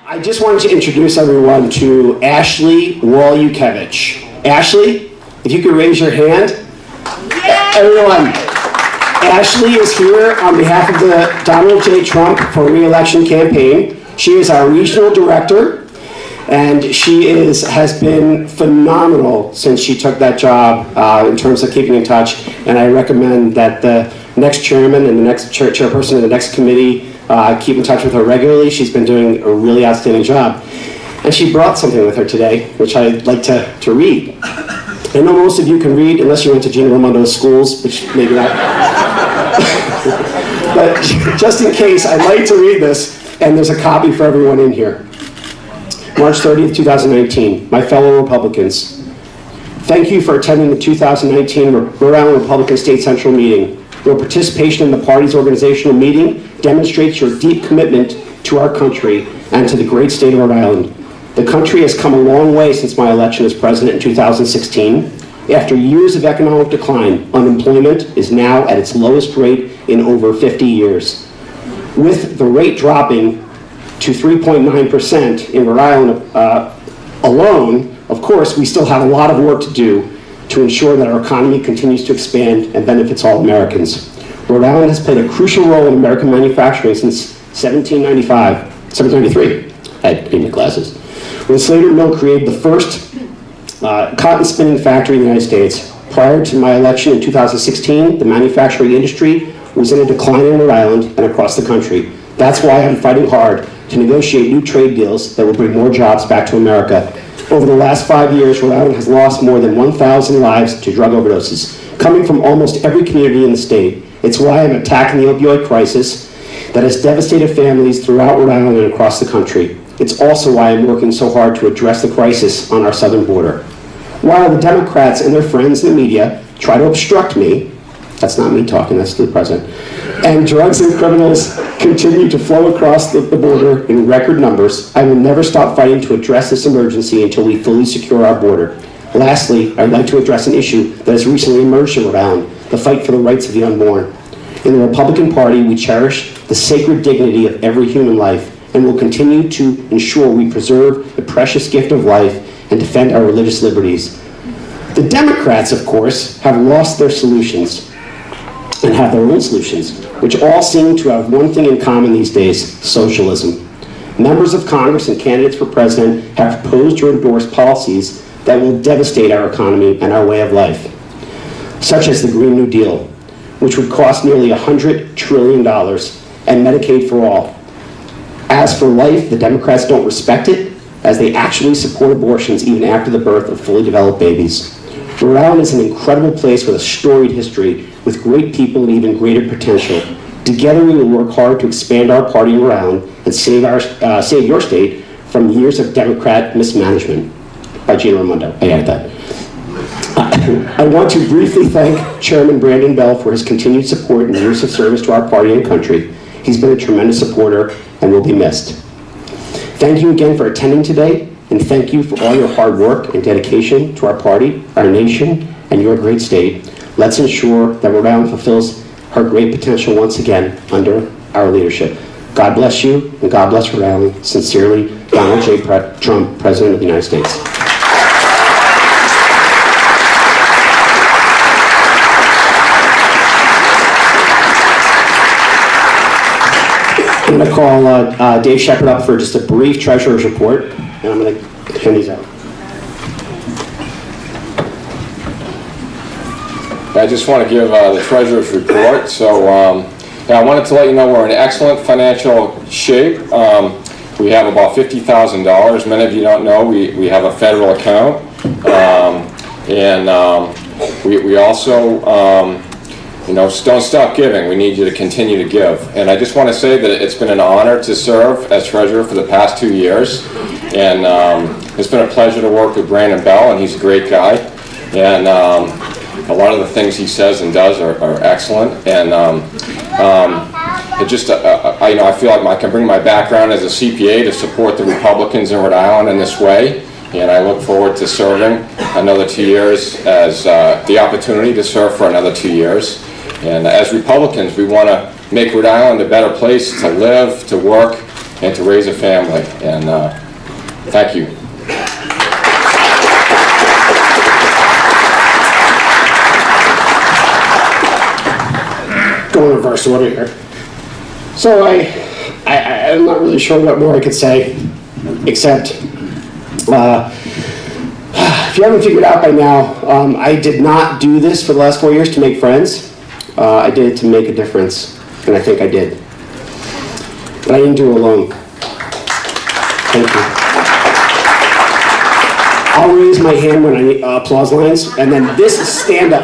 I just wanted to introduce everyone to Ashley Walyukevich. Ashley, if you could raise your hand. Yay! Everyone, Ashley is here on behalf of the Donald J. Trump for Re-election campaign. She is our regional director, and she has been phenomenal since she took that job in terms of keeping in touch. And I recommend that the next chairman and the next chairperson of the next committee keep in touch with her regularly. She's been doing a really outstanding job. And she brought something with her today, which I'd like to read. I know most of you can read, unless you went to Gina Raimondo's schools, which maybe not. But just in case, I'd like to read this, and there's a copy for everyone in here. March 30th, 2019. My fellow Republicans, thank you for attending the 2019 Rhode Island Republican State Central meeting. Your participation in the party's organizational meeting demonstrates your deep commitment to our country and to the great state of Rhode Island. The country has come a long way since my election as president in 2016. After years of economic decline, unemployment is now at its lowest rate in over 50 years. With the rate dropping to 3.9% in Rhode Island alone, of course, we still have a lot of work to do to ensure that our economy continues to expand and benefits all Americans. Rhode Island has played a crucial role in American manufacturing since 1793. I need my glasses. When Slater Mill created the first cotton spinning factory in the United States. Prior to my election in 2016, the manufacturing industry was in a decline in Rhode Island and across the country. That's why I'm fighting hard to negotiate new trade deals that will bring more jobs back to America. Over the last 5 years, Rhode Island has lost more than 1,000 lives to drug overdoses, coming from almost every community in the state. It's why I'm attacking the opioid crisis that has devastated families throughout Rhode Island and across the country. It's also why I'm working so hard to address the crisis on our southern border. While the Democrats and their friends in the media try to obstruct me, that's not me talking, that's the president, and drugs and criminals continue to flow across the border in record numbers, I will never stop fighting to address this emergency until we fully secure our border. Lastly, I'd like to address an issue that has recently emerged in Rhode Island, the fight for the rights of the unborn. In the Republican Party, we cherish the sacred dignity of every human life and will continue to ensure we preserve the precious gift of life and defend our religious liberties. The Democrats, of course, have lost their solutions and have their own solutions, which all seem to have one thing in common these days: socialism. Members of Congress and candidates for president have proposed or endorsed policies that will devastate our economy and our way of life, such as the Green New Deal, which would cost nearly $100 trillion, and Medicaid for all. As for life, the Democrats don't respect it, as they actually support abortions even after the birth of fully developed babies. Rhode Island is an incredible place with a storied history, with great people and even greater potential. Together we will work hard to expand our party in Rhode Island and save your state from years of Democrat mismanagement. By Gina Raimondo, I added that. I want to briefly thank Chairman Brandon Bell for his continued support and years of service to our party and country. He's been a tremendous supporter and will be missed. Thank you again for attending today, and thank you for all your hard work and dedication to our party, our nation, and your great state. Let's ensure that Rhode Island fulfills her great potential once again under our leadership. God bless you, and God bless Rhode Island. Sincerely, Donald J. Trump, President of the United States. I'm going to call Dave Shepard up for just a brief treasurer's report, and I'm going to hand these out. I just want to give the treasurer's report. So I wanted to let you know we're in excellent financial shape. We have about $50,000. Many of you don't know we have a federal account, we also don't stop giving. We need you to continue to give. And I just want to say that it's been an honor to serve as treasurer for the past 2 years. And it's been a pleasure to work with Brandon Bell, and he's a great guy. And a lot of the things he says and does are excellent. And I feel like I can bring my background as a CPA to support the Republicans in Rhode Island in this way. And I look forward to serving another 2 years as the opportunity to serve for another 2 years. And as Republicans, we want to make Rhode Island a better place to live, to work, and to raise a family. And thank you. Go in reverse order here. So I'm not really sure what more I could say, except if you haven't figured out by now, I did not do this for the last 4 years to make friends. I did it to make a difference, and I think I did. But I didn't do it alone. Thank you. I'll raise my hand when I need applause lines, and then this is stand up.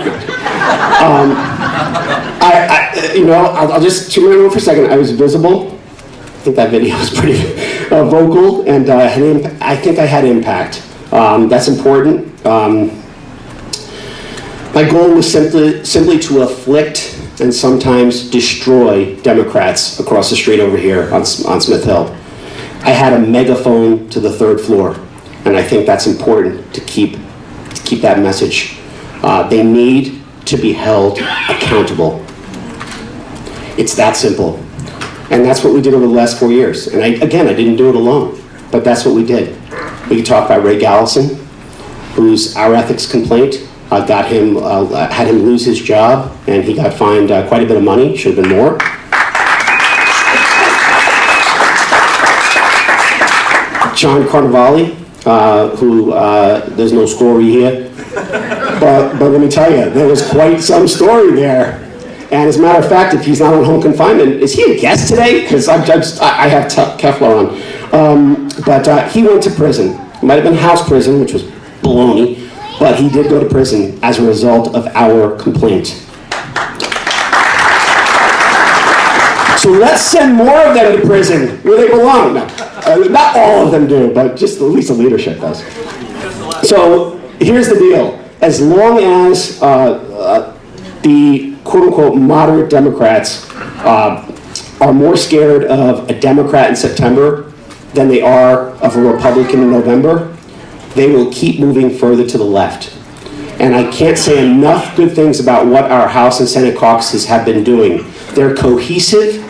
I'll just 2 minutes for a second. I was visible. I think that video was pretty vocal, and I think I had impact. That's important. My goal was simply to afflict and sometimes destroy Democrats across the street over here on Smith Hill. I had a megaphone to the 3rd floor, and I think that's important to keep that message. They need to be held accountable. It's that simple. And that's what we did over the last 4 years. And I didn't do it alone, but that's what we did. We could talk about Ray Gallison, whose our ethics complaint had him lose his job, and he got fined quite a bit of money, should have been more. John Carnevale, who there's no story here, but let me tell you, there was quite some story there. And as a matter of fact, if he's not on home confinement, is he a guest today? Because I have Kevlar on. But he went to prison. It might have been house prison, which was baloney, but he did go to prison as a result of our complaint. So let's send more of them to prison where they belong. No, not all of them do, but just at least the leadership does. So here's the deal. As long as the quote-unquote moderate Democrats are more scared of a Democrat in September than they are of a Republican in November, they will keep moving further to the left. And I can't say enough good things about what our House and Senate caucuses have been doing. They're cohesive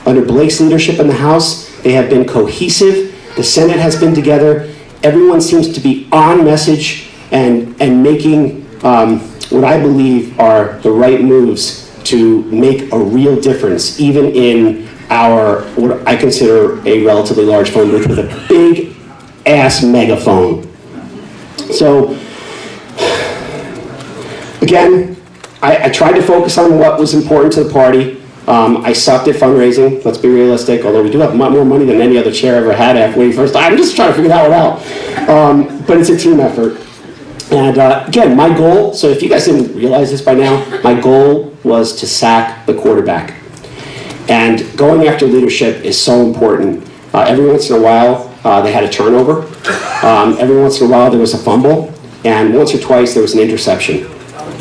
under Blake's leadership in the House. They have been cohesive. The Senate has been together. Everyone seems to be on message and making what I believe are the right moves to make a real difference, even in our, what I consider a relatively large phone booth with a big ass megaphone. So, again, I tried to focus on what was important to the party. I sucked at fundraising, let's be realistic, although we do have more money than any other chair ever had after we first. I'm just trying to figure that one out. But it's a team effort. And again, my goal, so if you guys didn't realize this by now, my goal was to sack the quarterback. And going after leadership is so important. Every once in a while, they had a turnover. Every once in a while, there was a fumble. And once or twice, there was an interception.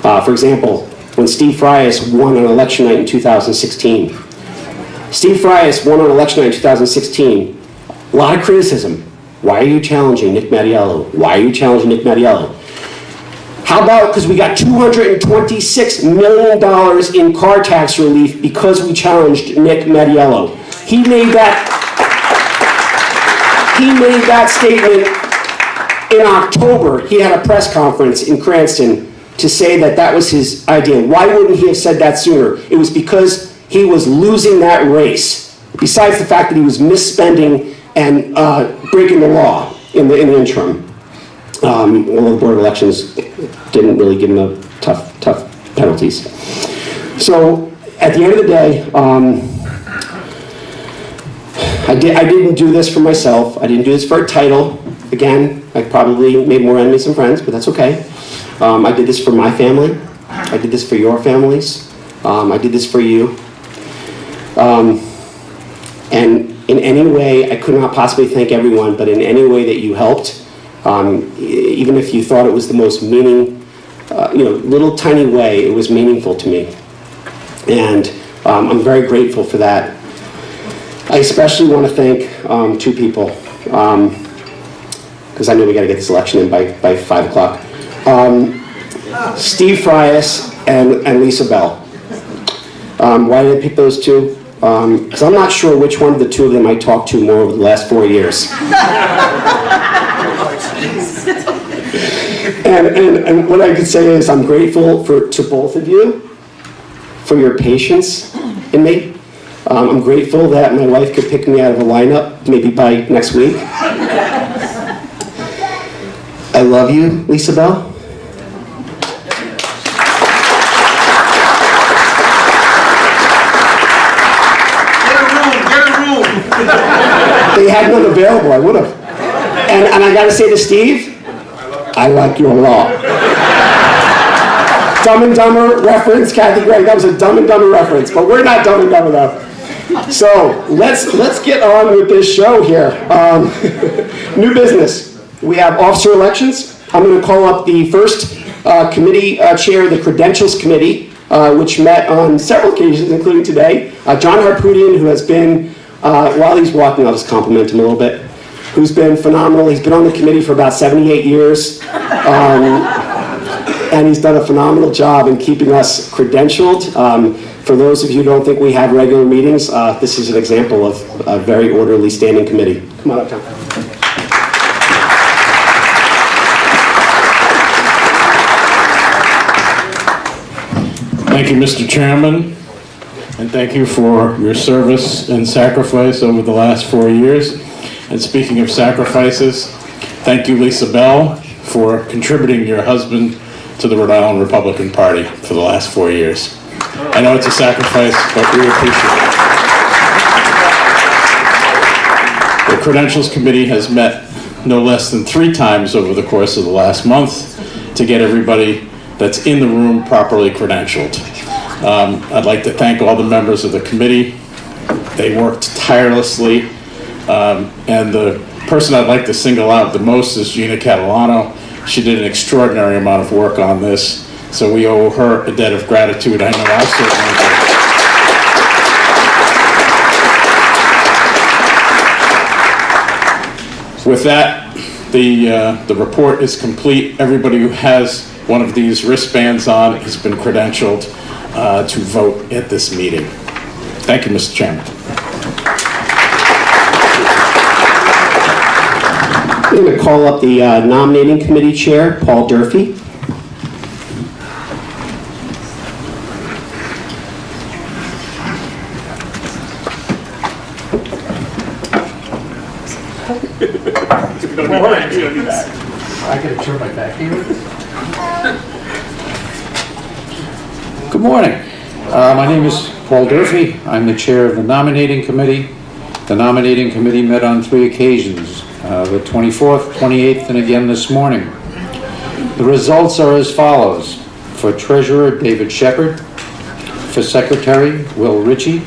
For example, when Steve Frias won on election night in 2016. Steve Frias won on election night in 2016. A lot of criticism. Why are you challenging Nick Mattiello? Why are you challenging Nick Mattiello? How about, because we got $226 million in car tax relief because we challenged Nick Mattiello. He made that statement in October. He had a press conference in Cranston to say that that was his idea. Why wouldn't he have said that sooner? It was because he was losing that race, besides the fact that he was misspending and breaking the law in the interim. Although the Board of Elections didn't really give him the tough penalties. So at the end of the day, I didn't do this for myself. I didn't do this for a title. Again, I probably made more enemies than friends, but that's okay. I did this for my family. I did this for your families. I did this for you. And in any way, I could not possibly thank everyone, but in any way that you helped, even if you thought it was the most little tiny way, it was meaningful to me. And I'm very grateful for that. I especially want to thank two people, because I know we got to get this election in by 5 o'clock. Steve Frias and Lisa Bell. Why did I pick those two? because I'm not sure which one of the two of them I talked to more over the last 4 years. And what I could say is I'm grateful to both of you for your patience in me. I'm grateful that my wife could pick me out of a lineup maybe by next week. I love you, Lisa Bell. They had none available, I would have. And I gotta say to Steve, I like you a lot. Dumb and Dumber reference, Kathy Gregg, that was a Dumb and Dumber reference, but we're not Dumb and Dumber though. So let's get on with this show here. New business. We have officer elections. I'm going to call up the first committee chair of the Credentials Committee, which met on several occasions, including today. John Harpoodian, who has been, while he's walking, I'll just compliment him a little bit, who's been phenomenal. He's been on the committee for about 78 years, and he's done a phenomenal job in keeping us credentialed. For those of you who don't think we have regular meetings, this is an example of a very orderly standing committee. Come on up, John. Thank you, Mr. Chairman, and thank you for your service and sacrifice over the last 4 years. And speaking of sacrifices, thank you, Lisa Bell, for contributing your husband to the Rhode Island Republican Party for the last 4 years. I know it's a sacrifice, but we appreciate it. The Credentials Committee has met no less than 3 times over the course of the last month to get everybody that's in the room properly credentialed. I'd like to thank all the members of the committee. They worked tirelessly, and the person I'd like to single out the most is Gina Catalano. She did an extraordinary amount of work on this, so we owe her a debt of gratitude. I know I certainly do. With that, the report is complete. Everybody who has one of these wristbands on has been credentialed to vote at this meeting. Thank you, Mr. Chairman. I'm going to call up the nominating committee chair, Paul Durfee. I gotta turn my back here. Good morning. My name is Paul Durfee. I'm the chair of the nominating committee. The nominating committee met on 3 occasions, the 24th, 28th, and again this morning. The results are as follows. For treasurer, David Shepard. For secretary, Will Ritchie.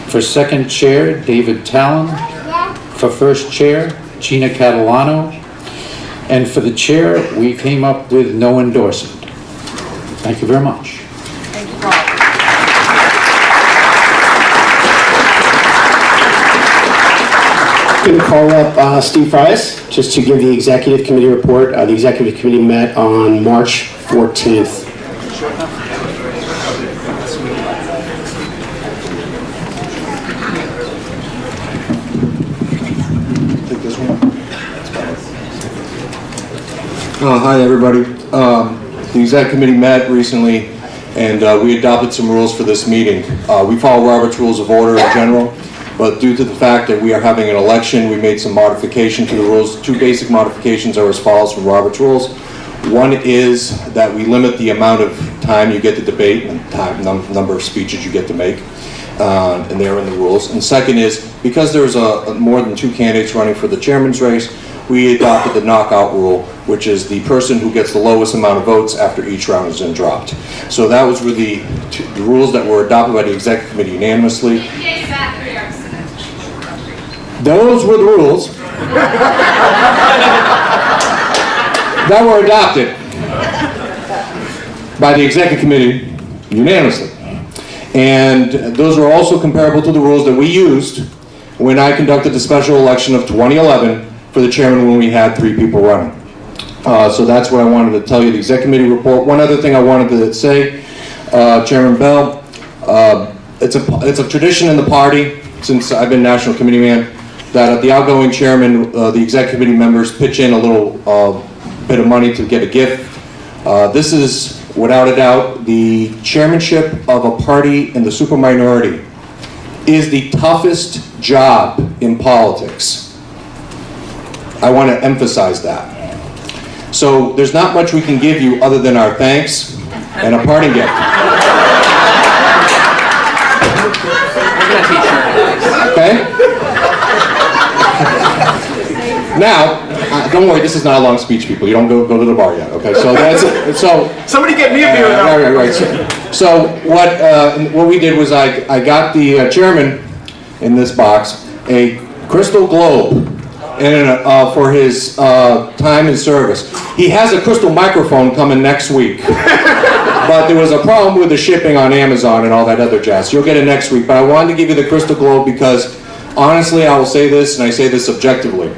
For second chair, David Talon. For first chair, Gina Catalano. And for the chair, we came up with no endorsement. Thank you very much. Thank you, Paul. I'm going to call up Steve Fries just to give the executive committee report. The executive committee met on March 14th. Hi, everybody. The exec committee met recently, and we adopted some rules for this meeting. We follow Robert's Rules of Order in general, but due to the fact that we are having an election, we made some modification to the rules. 2 basic modifications are as follows from Robert's Rules. One is that we limit the amount of time you get to debate and number of speeches you get to make, and they're in the rules. And second is, because there's more than 2 candidates running for the chairman's race, we adopted the knockout rule, which is the person who gets the lowest amount of votes after each round has been dropped. So that was really the rules that were adopted by the executive committee unanimously. Those were the rules that were adopted by the executive committee unanimously. And those are also comparable to the rules that we used when I conducted the special election of 2011 for the chairman when we had 3 people running. So that's what I wanted to tell you, the exec committee report. One other thing I wanted to say, Chairman Bell, it's a tradition in the party, since I've been national committee man, that the outgoing chairman, the exec committee members pitch in a little bit of money to get a gift. This is, without a doubt, the chairmanship of a party in the super minority is the toughest job in politics. I want to emphasize that. So there's not much we can give you other than our thanks and a parting gift. Okay? Now, don't worry, this is not a long speech, people. You don't go to the bar yet, okay? So that's it. So somebody get me a beer, though. right. So what we did was I got the chairman in this box a crystal globe for his time and service. He has a crystal microphone coming next week. But there was a problem with the shipping on Amazon and all that other jazz. You'll get it next week. But I wanted to give you the crystal globe because, honestly, I will say this, and I say this objectively.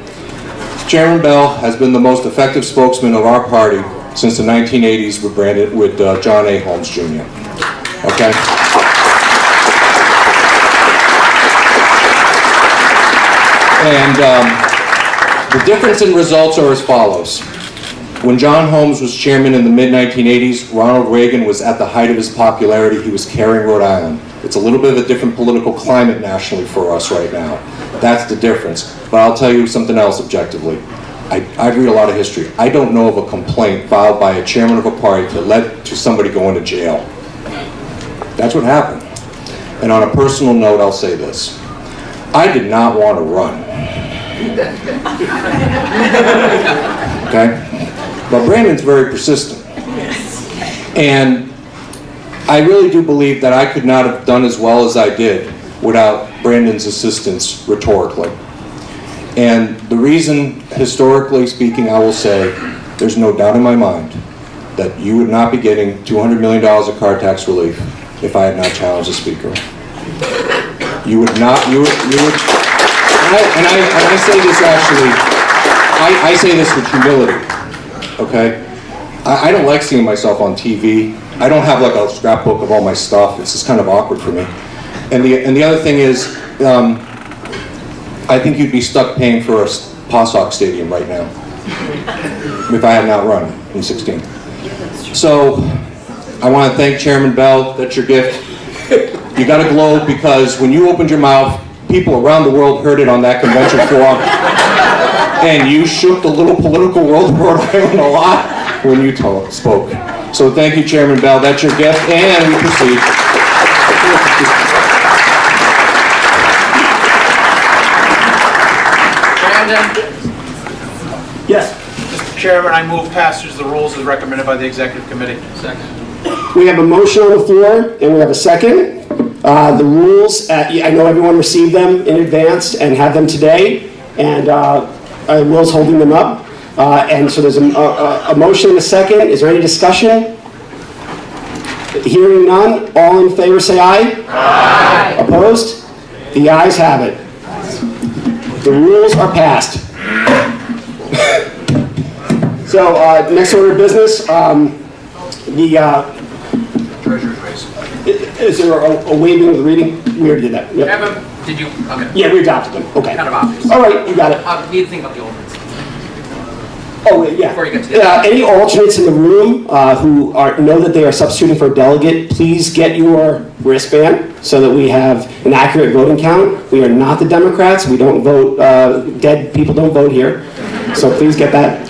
Chairman Bell has been the most effective spokesman of our party since the 1980s with John A. Holmes Jr. Okay? And the difference in results are as follows. When John Holmes was chairman in the mid-1980s, Ronald Reagan was at the height of his popularity. He was carrying Rhode Island. It's a little bit of a different political climate nationally for us right now. That's the difference. But I'll tell you something else objectively. I read a lot of history. I don't know of a complaint filed by a chairman of a party that led to somebody going to jail. That's what happened. And on a personal note, I'll say this. I did not want to run. Okay? But Brandon's very persistent. And I really do believe that I could not have done as well as I did without Brandon's assistance rhetorically. And the reason, historically speaking, I will say, there's no doubt in my mind that you would not be getting $200 million of car tax relief if I had not challenged the speaker. You would not, you would, and I say this actually, I say this with humility, okay? I don't like seeing myself on TV. I don't have like a scrapbook of all my stuff. It's just kind of awkward for me. And the other thing is, I think you'd be stuck paying for a Passock Stadium right now if I had not run in 16. So I want to thank Chairman Bell. That's your gift. You got a globe because when you opened your mouth, people around the world heard it on that convention floor, and you shook the little political world of Rhode Island a lot when you spoke. So thank you, Chairman Bell. That's your gift, and we proceed. Yes. Mr. Chairman, I move passage of the rules as recommended by the Executive Committee. Second. We have a motion on the floor, and we have a second. The rules, I know everyone received them in advance and have them today, and Will's holding them up. And so there's a motion and a second. Is there any discussion? Hearing none, all in favor say aye. Aye. Opposed? The ayes have it. The rules are passed. So, next order of business, Treasurer's race. is there a waiving of the reading? We already did that. Yep. Evan, did you? Okay. Yeah, we adopted them. Okay. Kind of obvious. All right, you got it. Need to think about the ordinance. Oh, yeah. Before you get to the any alternates in the room who know that they are substituting for a delegate, please get your wristband so that we have an accurate voting count. We are not the Democrats. We don't vote, dead people don't vote here. So please get that.